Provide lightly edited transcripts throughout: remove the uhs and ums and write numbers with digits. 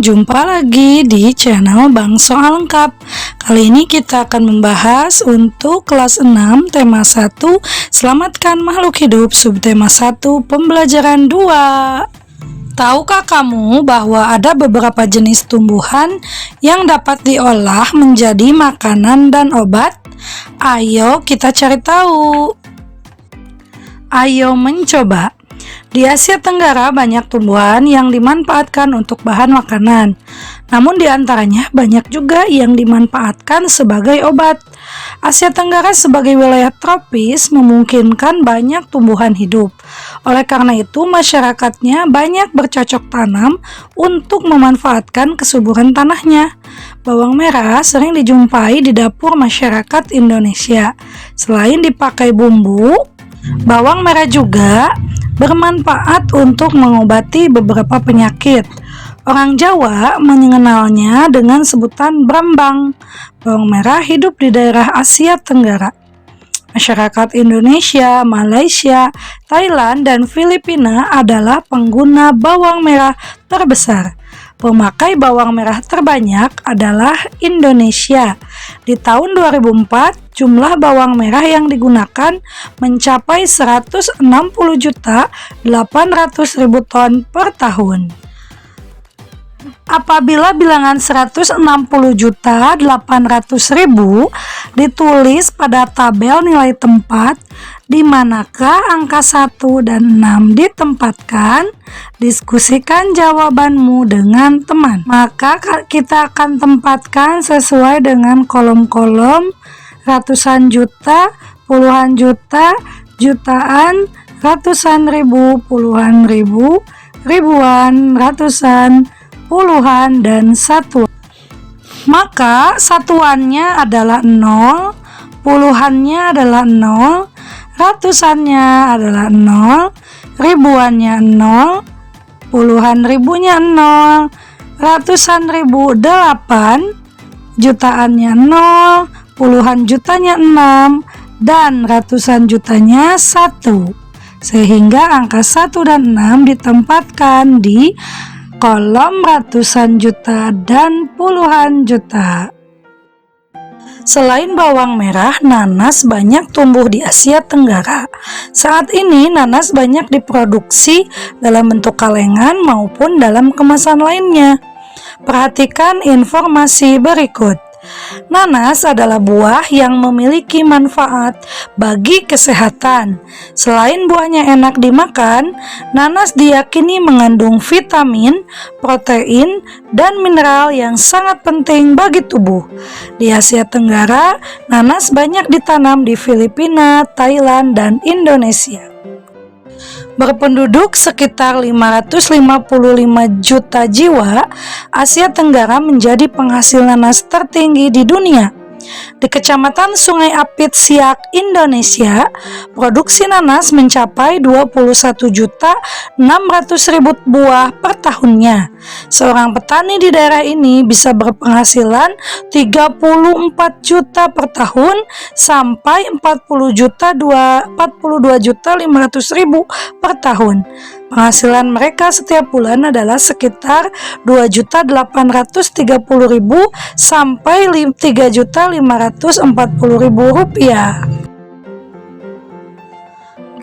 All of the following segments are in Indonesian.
jumpa lagi di channel Bang Soal Lengkap. Kali ini kita akan membahas untuk kelas 6 tema 1 Selamatkan Makhluk Hidup, subtema 1 pembelajaran 2. Tahukah kamu bahwa ada beberapa jenis tumbuhan yang dapat diolah menjadi makanan dan obat? Ayo kita cari tahu. Ayo mencoba. Di Asia Tenggara banyak tumbuhan yang dimanfaatkan untuk bahan makanan. Namun di antaranya banyak juga yang dimanfaatkan sebagai obat. Asia Tenggara sebagai wilayah tropis memungkinkan banyak tumbuhan hidup. Oleh karena itu masyarakatnya banyak bercocok tanam untuk memanfaatkan kesuburan tanahnya. Bawang merah sering dijumpai di dapur masyarakat Indonesia. Selain dipakai bumbu, bawang merah juga bermanfaat untuk mengobati beberapa penyakit. Orang Jawa mengenalnya dengan sebutan brambang. Bawang merah hidup di daerah Asia Tenggara. Masyarakat Indonesia, Malaysia, Thailand, dan Filipina adalah pengguna bawang merah terbesar. Pemakai bawang merah terbanyak adalah Indonesia. Di tahun 2004, jumlah bawang merah yang digunakan mencapai 160.800.000 ton per tahun. Apabila bilangan 160.800.000 ditulis pada tabel nilai tempat, di manakah angka 1 dan 6 ditempatkan? Diskusikan jawabanmu dengan teman. Maka kita akan tempatkan sesuai dengan kolom-kolom ratusan juta, puluhan juta, jutaan, ratusan ribu, puluhan ribu, ribuan, ratusan, puluhan, dan satuan. Maka satuannya adalah 0, puluhannya adalah 0, ratusannya adalah 0, ribuannya 0, puluhan ribunya 0, ratusan ribu 8, jutaannya 0, puluhan jutanya 6, dan ratusan jutanya 1. Sehingga angka 1 dan 6 ditempatkan di kolom ratusan juta dan puluhan juta. Selain bawang merah, nanas banyak tumbuh di Asia Tenggara. Saat ini nanas banyak diproduksi dalam bentuk kalengan maupun dalam kemasan lainnya. Perhatikan informasi berikut. Nanas adalah buah yang memiliki manfaat bagi kesehatan. Selain buahnya enak dimakan, nanas diyakini mengandung vitamin, protein, dan mineral yang sangat penting bagi tubuh. Di Asia Tenggara, nanas banyak ditanam di Filipina, Thailand, dan Indonesia. Berpenduduk sekitar 555 juta jiwa, Asia Tenggara menjadi penghasil nanas tertinggi di dunia. Di Kecamatan Sungai Apit, Siak, Indonesia, produksi nanas mencapai 21.600.000 buah per tahunnya. Seorang petani di daerah ini bisa berpenghasilan 34 juta per tahun sampai 42.500.000 per tahun. Penghasilan mereka setiap bulan adalah sekitar 2.830.000 sampai 3.540.000 rupiah.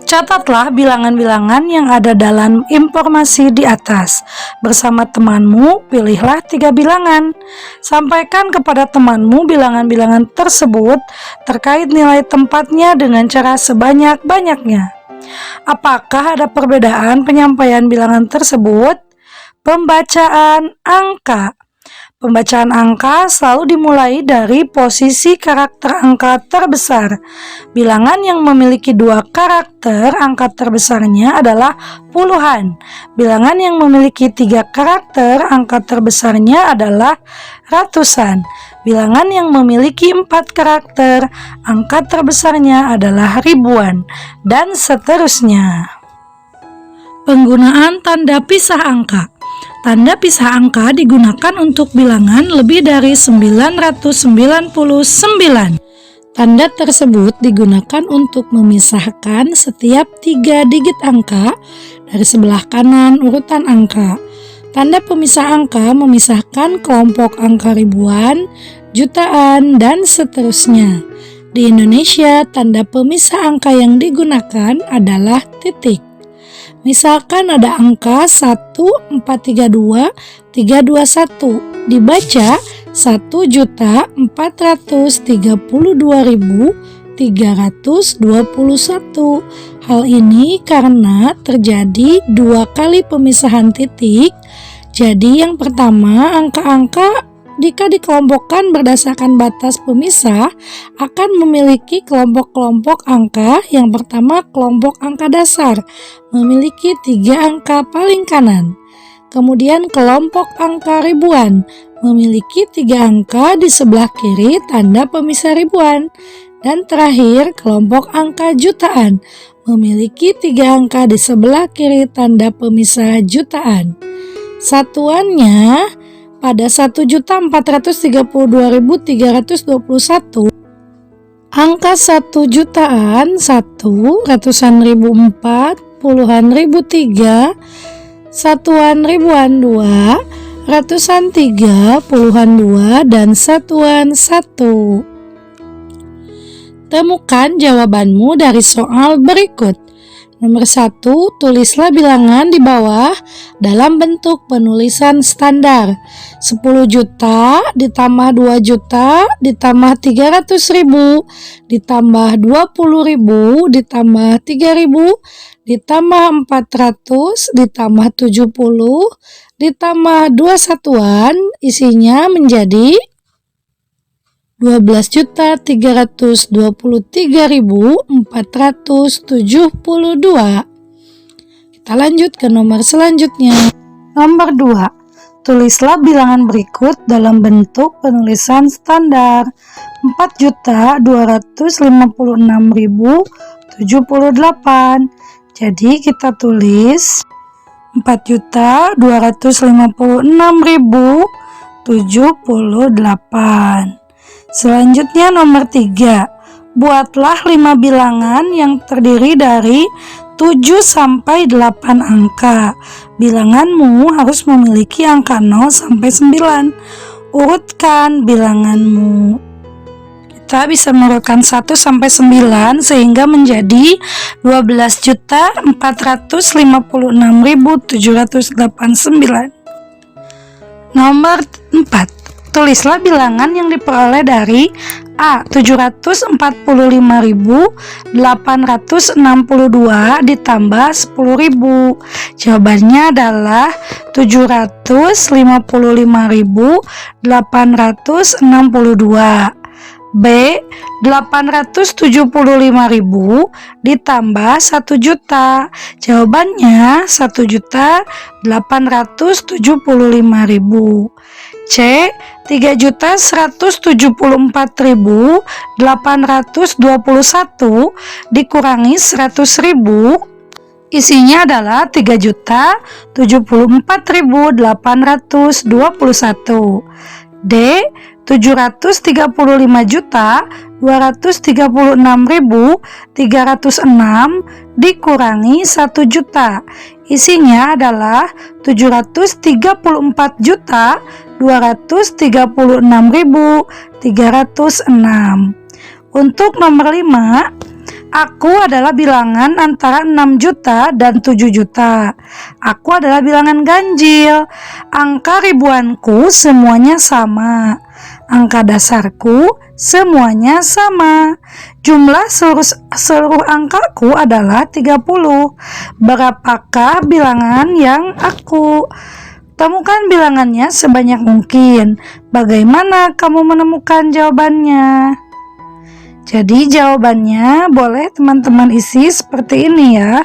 Catatlah bilangan-bilangan yang ada dalam informasi di atas. Bersama temanmu, pilihlah 3 bilangan. Sampaikan kepada temanmu bilangan-bilangan tersebut terkait nilai tempatnya dengan cara sebanyak-banyaknya. Apakah ada perbedaan penyampaian bilangan tersebut? Pembacaan angka. Pembacaan angka selalu dimulai dari posisi karakter angka terbesar. Bilangan yang memiliki 2 karakter angka terbesarnya adalah puluhan. Bilangan yang memiliki 3 karakter angka terbesarnya adalah ratusan. Bilangan yang memiliki 4 karakter angka terbesarnya adalah ribuan, dan seterusnya. Penggunaan tanda pisah angka. Tanda pisah angka digunakan untuk bilangan lebih dari 999. Tanda tersebut digunakan untuk memisahkan setiap 3 digit angka dari sebelah kanan urutan angka. Tanda pemisah angka memisahkan kelompok angka ribuan, jutaan, dan seterusnya. Di Indonesia, tanda pemisah angka yang digunakan adalah titik. Misalkan ada angka 1.432.321, dibaca 1.432.321. Hal ini karena terjadi 2 kali pemisahan titik. Jadi yang pertama, angka-angka jika dikelompokkan berdasarkan batas pemisah akan memiliki kelompok-kelompok angka. Yang pertama, kelompok angka dasar memiliki 3 angka paling kanan. Kemudian kelompok angka ribuan memiliki 3 angka di sebelah kiri tanda pemisah ribuan. Dan terakhir, kelompok angka jutaan memiliki 3 angka di sebelah kiri tanda pemisah jutaan. Satuannya pada 1.432.321, angka 1 jutaan 1, ratusan ribu 4, puluhan ribu 3, satuan ribuan 2, ratusan 3, puluhan 2, dan satuan 1. Temukan jawabanmu dari soal berikut. Nomor 1, tulislah bilangan di bawah dalam bentuk penulisan standar. 10 juta ditambah 2 juta ditambah 300.000 ditambah 20.000 ditambah 3.000 ditambah 400 ditambah 70 ditambah 2 satuan, isinya menjadi 12.323.472. Kita lanjut ke nomor selanjutnya. Nomor 2. Tulislah bilangan berikut dalam bentuk penulisan standar. 4.256.078. Jadi kita tulis 4.256.078. Selanjutnya nomor 3. Buatlah 5 bilangan yang terdiri dari 7 sampai 8 angka. Bilanganmu harus memiliki angka 0 sampai 9. Urutkan bilanganmu. Kita bisa mengurutkan 1 sampai 9 sehingga menjadi 12.456.789. Nomor 4. Tulislah bilangan yang diperoleh dari A. 745.862 ditambah 10.000. Jawabannya adalah 755.862. B. 875.000 ditambah 1 juta. Jawabannya 1.875.000. C. 3.174.821 dikurangi 100.000, isinya adalah 3.074.821. D. 735.236.306 dikurangi 1 juta, isinya adalah 734.236.306. Untuk nomor 5, aku adalah bilangan antara 6 juta dan 7 juta. Aku adalah bilangan ganjil. Angka ribuanku semuanya sama. Angka dasarku semuanya sama. Jumlah seluruh angkaku adalah 30. Berapakah bilangan yang aku? Temukan bilangannya sebanyak mungkin. Bagaimana kamu menemukan jawabannya? Jadi jawabannya boleh teman-teman isi seperti ini ya.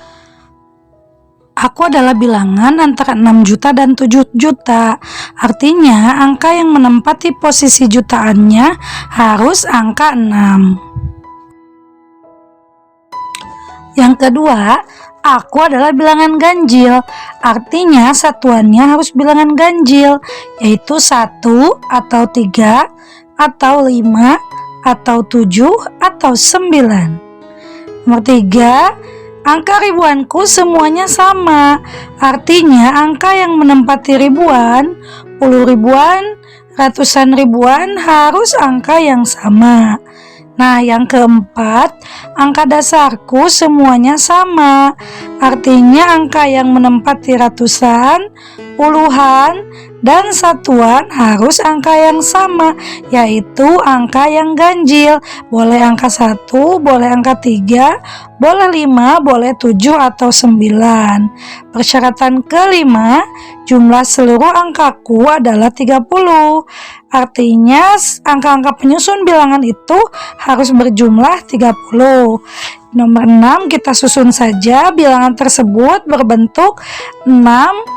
Aku adalah bilangan antara 6 juta dan 7 juta. Artinya angka yang menempati posisi jutaannya harus angka 6. Yang kedua, aku adalah bilangan ganjil. Artinya satuannya harus bilangan ganjil, yaitu 1 atau 3 atau 5 atau 7 atau 9. Nomor 3, Angka ribuanku semuanya sama. Artinya angka yang menempati ribuan, puluh ribuan, ratusan ribuan harus angka yang sama. Nah, yang keempat, angka dasarku semuanya sama. Artinya angka yang menempati ratusan, puluhan, dan satuan harus angka yang sama, yaitu angka yang ganjil. Boleh angka 1, boleh angka 3, boleh 5, boleh 7 atau 9. Persyaratan kelima, jumlah seluruh angkaku adalah 30. Artinya angka-angka penyusun bilangan itu harus berjumlah 30. Nomor 6 kita susun saja. Bilangan tersebut berbentuk 6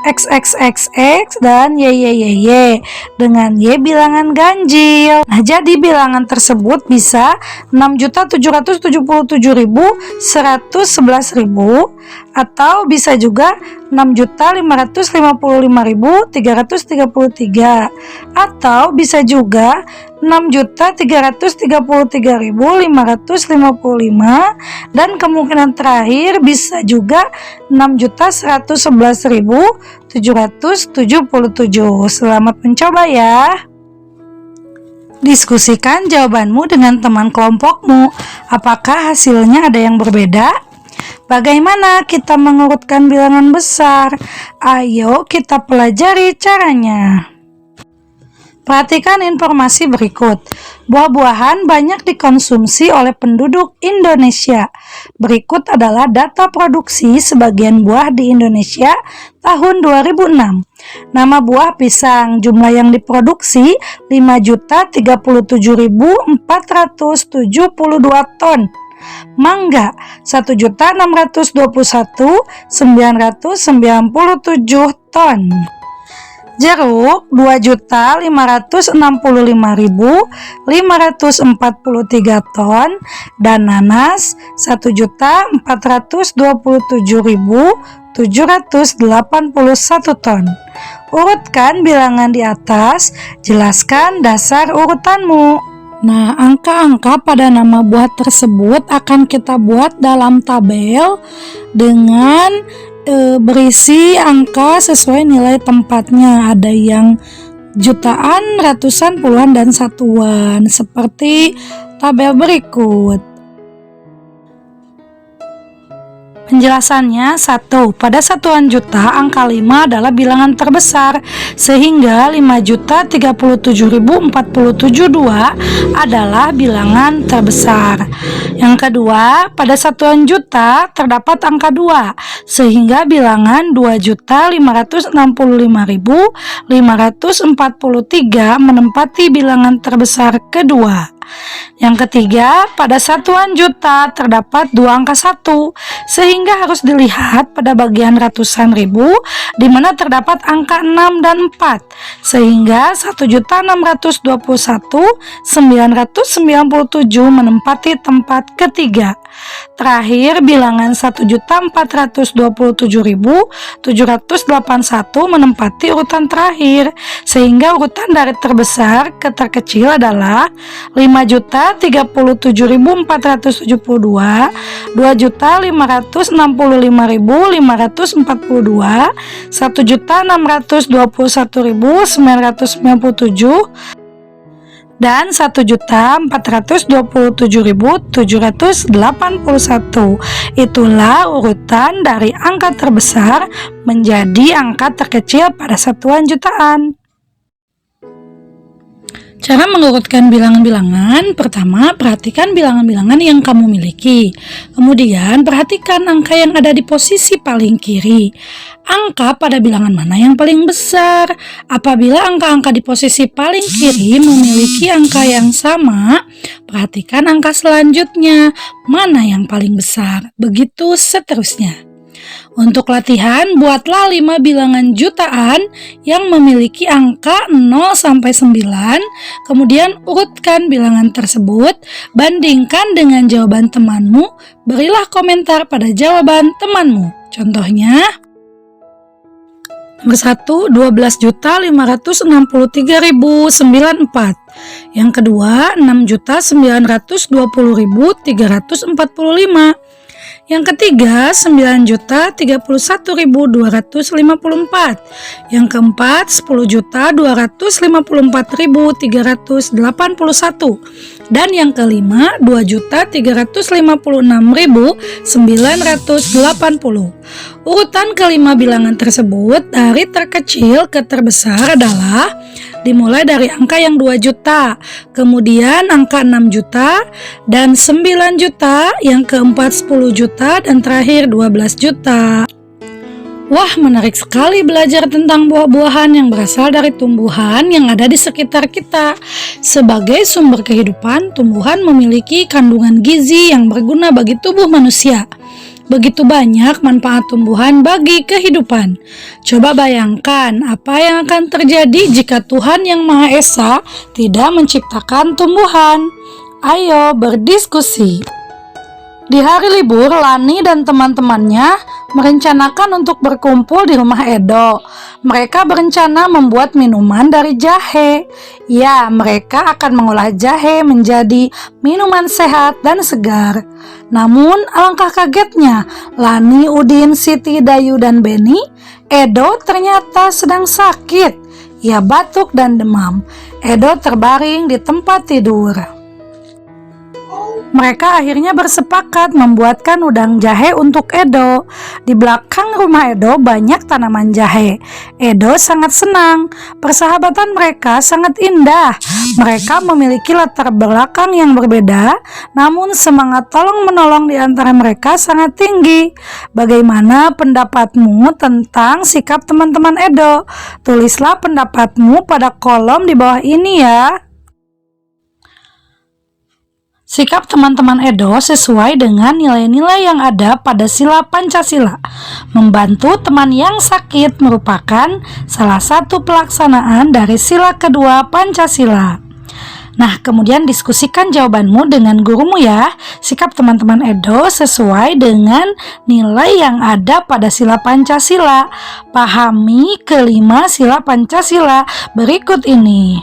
XXXX dan YYYY dengan Y bilangan ganjil. Nah, jadi bilangan tersebut bisa 6.777.111.000 atau bisa juga 6.555.333 atau bisa juga 6.333.555 dan kemungkinan terakhir bisa juga 6.111.777. Selamat mencoba ya. Diskusikan jawabanmu dengan teman kelompokmu. Apakah hasilnya ada yang berbeda? Bagaimana kita mengurutkan bilangan besar? Ayo kita pelajari caranya. Perhatikan informasi berikut. Buah-buahan banyak dikonsumsi oleh penduduk Indonesia. Berikut adalah data produksi sebagian buah di Indonesia tahun 2006. Nama buah pisang, jumlah yang diproduksi 5.037.472 ton. Mangga 1.621.997 ton. Jeruk 2.565.543 ton dan nanas 1.427.781 ton. Urutkan bilangan di atas, jelaskan dasar urutanmu. Nah, angka-angka pada nama buah tersebut akan kita buat dalam tabel dengan berisi angka sesuai nilai tempatnya. Ada yang jutaan, ratusan, puluhan, dan satuan seperti tabel berikut. Penjelasannya 1. Pada satuan juta, angka 5 adalah bilangan terbesar, sehingga 5.037.472 adalah bilangan terbesar. Yang kedua, pada satuan juta terdapat angka 2, sehingga bilangan 2.565.543 menempati bilangan terbesar kedua. Yang ketiga, pada satuan juta terdapat dua angka 1, sehingga harus dilihat pada bagian ratusan ribu di mana terdapat angka 6 dan 4, sehingga 1.621.997 menempati tempat ketiga. Terakhir, bilangan 1.427.781 menempati urutan terakhir, sehingga urutan dari terbesar ke terkecil adalah 5.037.472, 2.565.542, 1.621.997, dan 1.427.781. Itulah urutan dari angka terbesar menjadi angka terkecil pada satuan jutaan. Cara mengurutkan bilangan-bilangan: pertama, perhatikan bilangan-bilangan yang kamu miliki. Kemudian, perhatikan angka yang ada di posisi paling kiri. Angka pada bilangan mana yang paling besar? Apabila angka-angka di posisi paling kiri memiliki angka yang sama, perhatikan angka selanjutnya, mana yang paling besar. Begitu seterusnya. Untuk latihan, buatlah 5 bilangan jutaan yang memiliki angka 0 sampai 9, kemudian urutkan bilangan tersebut, bandingkan dengan jawaban temanmu, berilah komentar pada jawaban temanmu. Contohnya, nomor 1, 12.563.094. Yang kedua, 6.920.345. Yang ketiga, 9.031.254. Yang keempat, 10.254.381. Dan yang kelima, 2.356.980. Urutan kelima bilangan tersebut dari terkecil ke terbesar adalah dimulai dari angka yang 2 juta, kemudian angka 6 juta, dan 9 juta, yang keempat 10 juta, dan terakhir 12 juta. Wah, menarik sekali belajar tentang buah-buahan yang berasal dari tumbuhan yang ada di sekitar kita. Sebagai sumber kehidupan, tumbuhan memiliki kandungan gizi yang berguna bagi tubuh manusia. Begitu banyak manfaat tumbuhan bagi kehidupan. Coba bayangkan apa yang akan terjadi jika Tuhan Yang Maha Esa tidak menciptakan tumbuhan. Ayo berdiskusi. Di hari libur, Lani dan teman-temannya merencanakan untuk berkumpul di rumah Edo. Mereka berencana membuat minuman dari jahe. Ya, mereka akan mengolah jahe menjadi minuman sehat dan segar. Namun, alangkah kagetnya, Lani, Udin, Siti, Dayu, dan Beni, Edo ternyata sedang sakit. Ia batuk dan demam. Edo terbaring di tempat tidur. Mereka akhirnya bersepakat membuatkan udang jahe untuk Edo. Di belakang rumah Edo banyak tanaman jahe. Edo sangat senang. Persahabatan mereka sangat indah. Mereka memiliki latar belakang yang berbeda, namun semangat tolong-menolong di antara mereka sangat tinggi. Bagaimana pendapatmu tentang sikap teman-teman Edo? Tulislah pendapatmu pada kolom di bawah ini ya. Sikap teman-teman Edo sesuai dengan nilai-nilai yang ada pada sila Pancasila. Membantu teman yang sakit merupakan salah satu pelaksanaan dari sila kedua Pancasila. Nah, kemudian diskusikan jawabanmu dengan gurumu ya. Sikap teman-teman Edo sesuai dengan nilai yang ada pada sila Pancasila. Pahami kelima sila Pancasila berikut ini.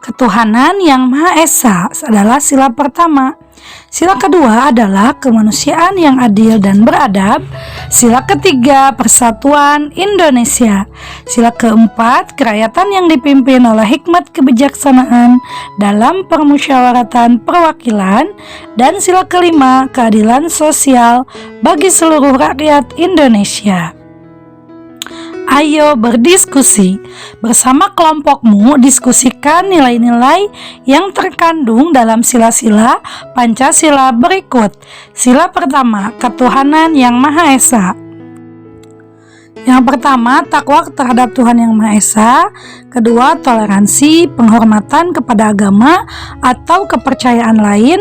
Ketuhanan Yang Maha Esa adalah sila pertama. Sila kedua adalah kemanusiaan yang adil dan beradab. Sila ketiga, persatuan Indonesia. Sila keempat, kerakyatan yang dipimpin oleh hikmat kebijaksanaan dalam permusyawaratan perwakilan. Dan sila kelima, keadilan sosial bagi seluruh rakyat Indonesia. Ayo berdiskusi. Bersama kelompokmu, diskusikan nilai-nilai yang terkandung dalam sila-sila Pancasila berikut. Sila pertama, ketuhanan Yang Maha Esa. Yang pertama, takwa terhadap Tuhan Yang Maha Esa. Kedua, toleransi, penghormatan kepada agama atau kepercayaan lain.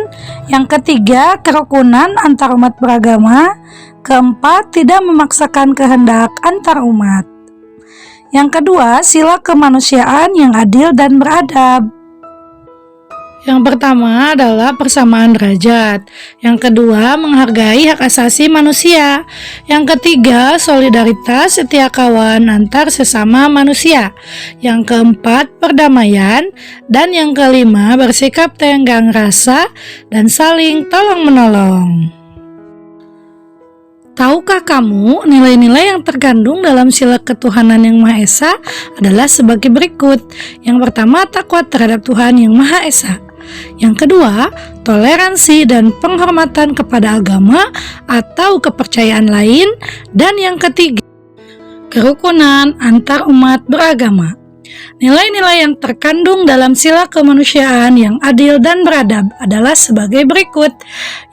Yang ketiga, kerukunan antar umat beragama. Keempat, tidak memaksakan kehendak antar umat. Yang kedua, sila kemanusiaan yang adil dan beradab. Yang pertama adalah persamaan derajat. Yang kedua, menghargai hak asasi manusia. Yang ketiga, solidaritas setia kawan antar sesama manusia. Yang keempat, perdamaian. Dan yang kelima, bersikap tenggang rasa dan saling tolong-menolong. Tahukah kamu nilai-nilai yang terkandung dalam sila ketuhanan Yang Maha Esa adalah sebagai berikut. Yang pertama, takwa terhadap Tuhan Yang Maha Esa. Yang kedua, toleransi dan penghormatan kepada agama atau kepercayaan lain. Dan yang ketiga, kerukunan antar umat beragama. Nilai-nilai yang terkandung dalam sila kemanusiaan yang adil dan beradab adalah sebagai berikut.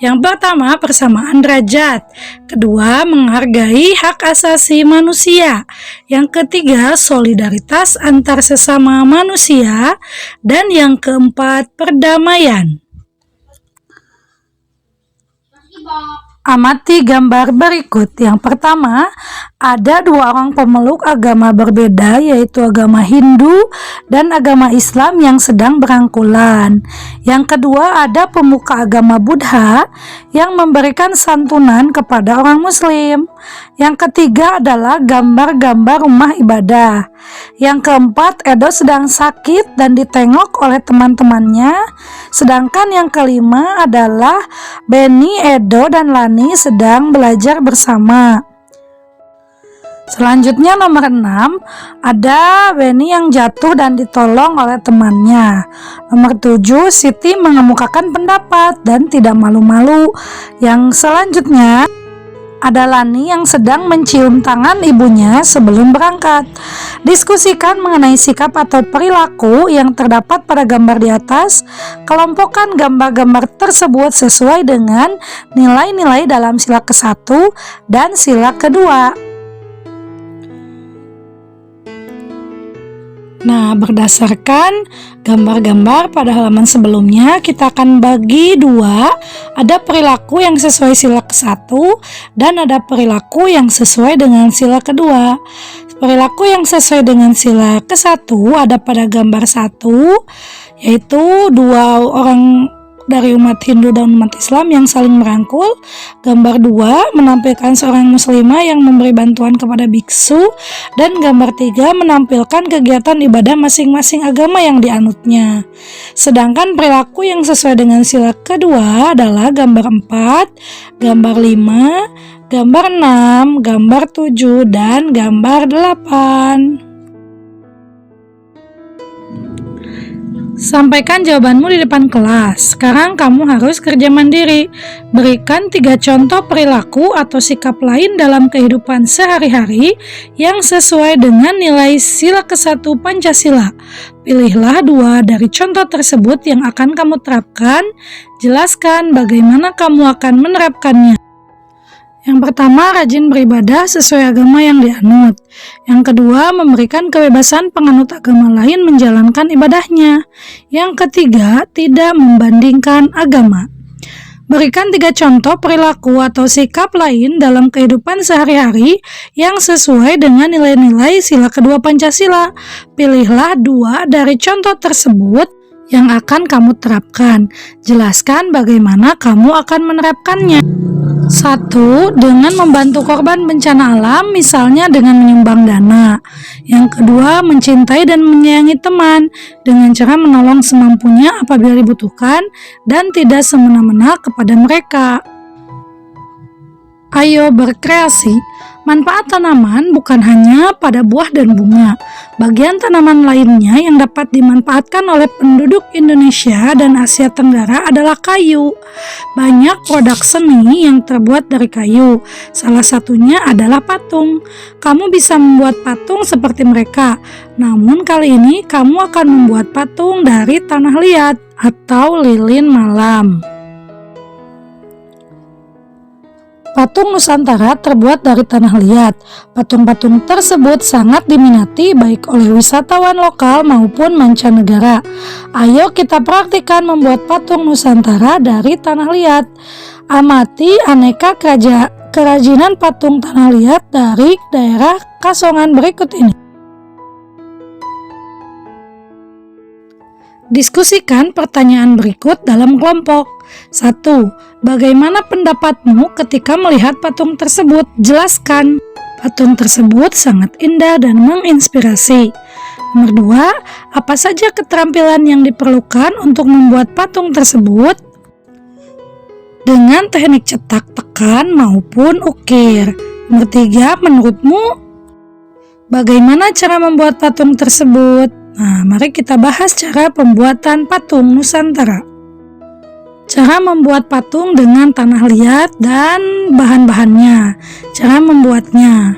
Yang pertama, persamaan derajat. Kedua, menghargai hak asasi manusia. Yang ketiga, solidaritas antar sesama manusia. Dan yang keempat, perdamaian. Amati gambar berikut. Yang pertama, ada dua orang pemeluk agama berbeda, yaitu agama Hindu dan agama Islam yang sedang berangkulan. Yang kedua, ada pemuka agama Buddha yang memberikan santunan kepada orang Muslim. Yang ketiga adalah gambar-gambar rumah ibadah. Yang keempat, Edo sedang sakit dan ditengok oleh teman-temannya. Sedangkan yang kelima adalah Benny, Edo, dan Lani sedang belajar bersama. Selanjutnya nomor 6, ada Benny yang jatuh dan ditolong oleh temannya. Nomor 7, Siti mengemukakan pendapat dan tidak malu-malu. Yang selanjutnya ada Lani yang sedang mencium tangan ibunya sebelum berangkat. Diskusikan mengenai sikap atau perilaku yang terdapat pada gambar di atas. Kelompokkan gambar-gambar tersebut sesuai dengan nilai-nilai dalam sila ke-1 dan sila ke-2. Nah, berdasarkan gambar-gambar pada halaman sebelumnya, kita akan bagi dua. Ada perilaku yang sesuai sila ke-1 dan ada perilaku yang sesuai dengan sila ke-2. Perilaku yang sesuai dengan sila ke-1 ada pada gambar 1, yaitu dua orang dari umat Hindu dan umat Islam yang saling merangkul. Gambar 2 menampilkan seorang muslimah yang memberi bantuan kepada biksu, dan gambar 3 menampilkan kegiatan ibadah masing-masing agama yang dianutnya. Sedangkan perilaku yang sesuai dengan sila kedua adalah gambar 4, gambar 5, gambar 6, gambar 7, dan gambar 8. Sampaikan jawabanmu di depan kelas. Sekarang kamu harus kerja mandiri. Berikan 3 contoh perilaku atau sikap lain dalam kehidupan sehari-hari yang sesuai dengan nilai sila ke-1 Pancasila. Pilihlah 2 dari contoh tersebut yang akan kamu terapkan. Jelaskan bagaimana kamu akan menerapkannya. Yang pertama, rajin beribadah sesuai agama yang dianut. Yang kedua, memberikan kebebasan penganut agama lain menjalankan ibadahnya. Yang ketiga, tidak membandingkan agama. Berikan 3 contoh perilaku atau sikap lain dalam kehidupan sehari-hari yang sesuai dengan nilai-nilai sila kedua Pancasila. Pilihlah 2 dari contoh tersebut yang akan kamu terapkan. Jelaskan bagaimana kamu akan menerapkannya. 1. Dengan membantu korban bencana alam, misalnya dengan menyumbang dana. Yang kedua, mencintai dan menyayangi teman dengan cara menolong semampunya apabila dibutuhkan dan tidak semena-mena kepada mereka. Ayo berkreasi. Manfaat tanaman bukan hanya pada buah dan bunga. Bagian tanaman lainnya yang dapat dimanfaatkan oleh penduduk Indonesia dan Asia Tenggara adalah kayu. Banyak produk seni yang terbuat dari kayu. Salah satunya adalah patung. Kamu bisa membuat patung seperti mereka. Namun kali ini kamu akan membuat patung dari tanah liat atau lilin malam. Patung Nusantara terbuat dari tanah liat. Patung-patung tersebut sangat diminati baik oleh wisatawan lokal maupun mancanegara. Ayo kita praktikkan membuat patung Nusantara dari tanah liat. Amati aneka kerajinan patung tanah liat dari daerah Kasongan berikut ini. Diskusikan pertanyaan berikut dalam kelompok. 1. Bagaimana pendapatmu ketika melihat patung tersebut? Jelaskan. Patung tersebut sangat indah dan menginspirasi. Nomor 2. Apa saja keterampilan yang diperlukan untuk membuat patung tersebut? Dengan teknik cetak, tekan, maupun ukir. Nomor 3. Menurutmu, bagaimana cara membuat patung tersebut? Nah, mari kita bahas cara pembuatan patung Nusantara. Cara membuat patung dengan tanah liat dan bahan-bahannya. Cara membuatnya.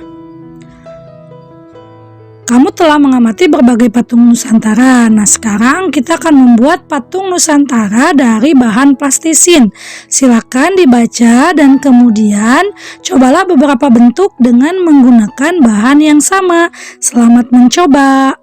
Kamu telah mengamati berbagai patung Nusantara. Nah, sekarang kita akan membuat patung Nusantara dari bahan plastisin. Silakan dibaca dan kemudian cobalah beberapa bentuk dengan menggunakan bahan yang sama. Selamat mencoba.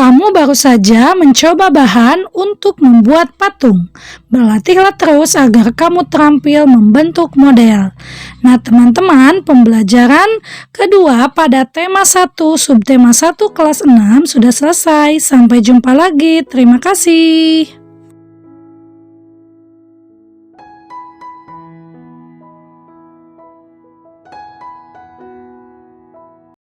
Kamu baru saja mencoba bahan untuk membuat patung. Berlatihlah terus agar kamu terampil membentuk model. Nah, teman-teman, pembelajaran kedua pada tema 1 subtema 1 kelas 6 sudah selesai. Sampai jumpa lagi. Terima kasih.